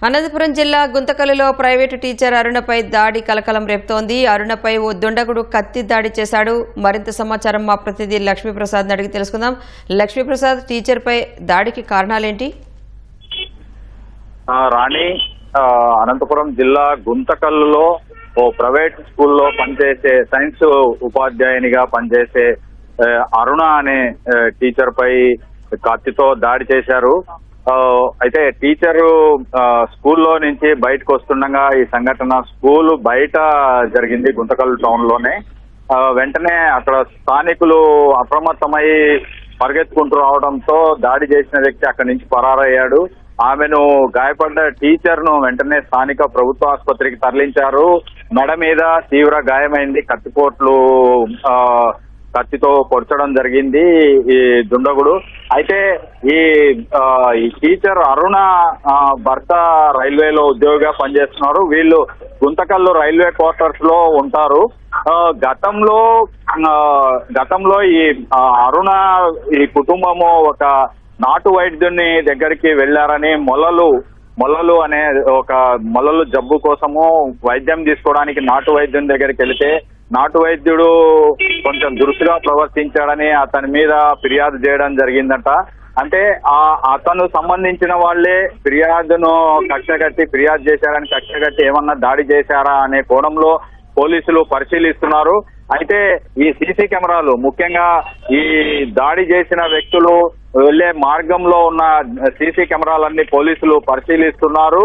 అనంతపురం జిల్లా గుంతకల్లులో private teacher అరుణపై దాడి కలకలం రేపుతోంది. అరుణపై ఓ దుండగుడు కత్తి దాడి చేశాడు. మరింత సమాచారం మా ప్రతినిధి లక్ష్మీప్రసాద్ అడిగి తెలుసుకుందాం. లక్ష్మీప్రసాద్, టీచర్పై దాడికి కారణాలేంటి? రాణి, అనంతపురం జిల్లా గుంతకల్లులో ఓ ప్రైవేట్ స్కూల్లో పనిచేసే సైన్స్ ఉపాధ్యాయునిగా పనిచేసే అరుణ అనే టీచర్ పై కత్తితో దాడి చేశారు. అయితే టీచరు స్కూల్లో నుంచి బయటకు వస్తుండగా ఈ సంఘటన స్కూల్ బయట జరిగింది, గుంతకల్లు టౌన్ లోనే. వెంటనే అక్కడ స్థానికులు అప్రమత్తమై పరిగెత్తుకుంటూ రావడంతో దాడి చేసిన వ్యక్తి అక్కడి నుంచి పరారయ్యాడు. ఆమెను గాయపడ్డ టీచర్ ను వెంటనే స్థానిక ప్రభుత్వ ఆసుపత్రికి తరలించారు. మెడ మీద తీవ్ర గాయమైంది. కత్తితో పొడచడం జరిగింది ఈ దుండగుడు. అయితే ఈ టీచర్ అరుణ భర్త రైల్వేలో ఉద్యోగిగా పనిచేస్తున్నారు. వీళ్ళు గుంతకల్లు రైల్వే క్వార్టర్స్ లో ఉంటారు. గతంలో ఈ అరుణ ఈ కుటుంబము ఒక నాటు వైద్యుని దగ్గరికి వెళ్లారని, మొలలు అనే ఒక మొలలు జబ్బు కోసము వైద్యం తీసుకోవడానికి నాటు వైద్యుని దగ్గరికి వెళితే నాటు వైద్యుడు కొంచెం దురుసుగా ప్రవర్తించాడని అతని మీద ఫిర్యాదు చేయడం జరిగిందట. అంటే అతను సంబంధించిన వాళ్లే ఫిర్యాదును ఫిర్యాదు చేశారని కక్షగట్టి ఏమన్నా దాడి చేశారా అనే కోణంలో పోలీసులు పరిశీలిస్తున్నారు. అయితే ఈ సీసీ కెమెరాలు, ముఖ్యంగా ఈ దాడి చేసిన వ్యక్తులు వెళ్లే మార్గంలో ఉన్న సీసీ కెమెరాలన్నీ పోలీసులు పరిశీలిస్తున్నారు.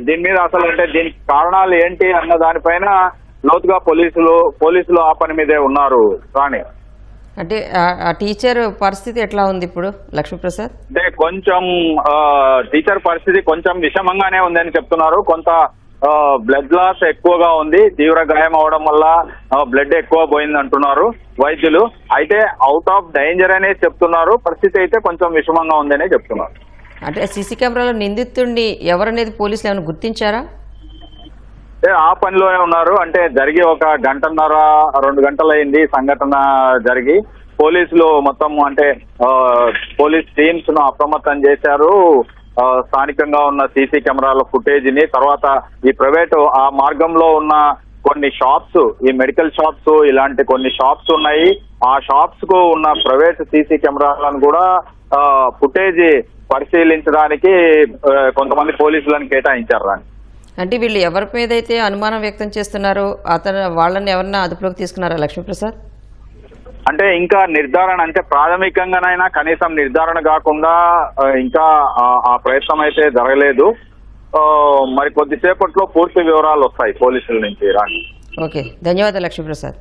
దీని మీద అసలు అంటే దీనికి కారణాలు ఏంటి అన్న దానిపైన లోతుగా పోలీసులు ఆ పని మీదే ఉన్నారు. రాణి, అంటే ఆ టీచర్ పరిస్థితి ఎట్లా ఉంది ఇప్పుడు లక్ష్మీప్రసాద్? అంటే కొంచెం టీచర్ పరిస్థితి కొంచెం విషమంగానే ఉందని చెప్తున్నారు. కొంత బ్లడ్ లాస్ ఎక్కువగా ఉంది. తీవ్ర గాయం అవడం వల్ల బ్లడ్ ఎక్కువ పోయింది అంటున్నారు వైద్యులు. అయితే అవుట్ ఆఫ్ డేంజర్ అనే చెప్తున్నారు. పరిస్థితి అయితే కొంచెం విషమంగా ఉందనే చెప్తున్నారు. అంటే సీసీ కెమెరాలో నిందితుడిని ఎవరనేది పోలీసులు ఏమైనా గుర్తించారా? ఆ పనిలోనే ఉన్నారు. అంటే జరిగి ఒక గంటన్నర 2 గంటలైంది సంఘటన జరిగి. పోలీసులు మొత్తం అంటే పోలీస్ టీమ్స్ ను అప్రమత్తం చేశారు. స్థానికంగా ఉన్న సీసీ కెమెరాల ఫుటేజ్ ని, తర్వాత ఈ ప్రైవేటు ఆ మార్గంలో ఉన్న కొన్ని షాప్స్, ఈ మెడికల్ షాప్స్, ఇలాంటి కొన్ని షాప్స్ ఉన్నాయి. ఆ షాప్స్ కు ఉన్న ప్రైవేట్ సీసీ కెమెరాలను కూడా ఫుటేజ్ పరిశీలించడానికి కొంతమంది పోలీసులను కేటాయించారు. రాని, అంటే వీళ్ళు ఎవరి మీద అయితే అనుమానం వ్యక్తం చేస్తున్నారో వాళ్ళని ఎవరన్నా అదుపులోకి తీసుకున్నారా లక్ష్మీప్రసాద్? అంటే ఇంకా నిర్ధారణ, అంటే ప్రాథమికంగానైనా కనీసం నిర్ధారణ కాకుండా ఇంకా ఆ ప్రయత్నం అయితే జరగలేదు. మరి కొద్దిసేపట్లో పూర్తి వివరాలు వస్తాయి పోలీసుల నుంచి. రాని, ఓకే, ధన్యవాదాలు లక్ష్మీప్రసాద్.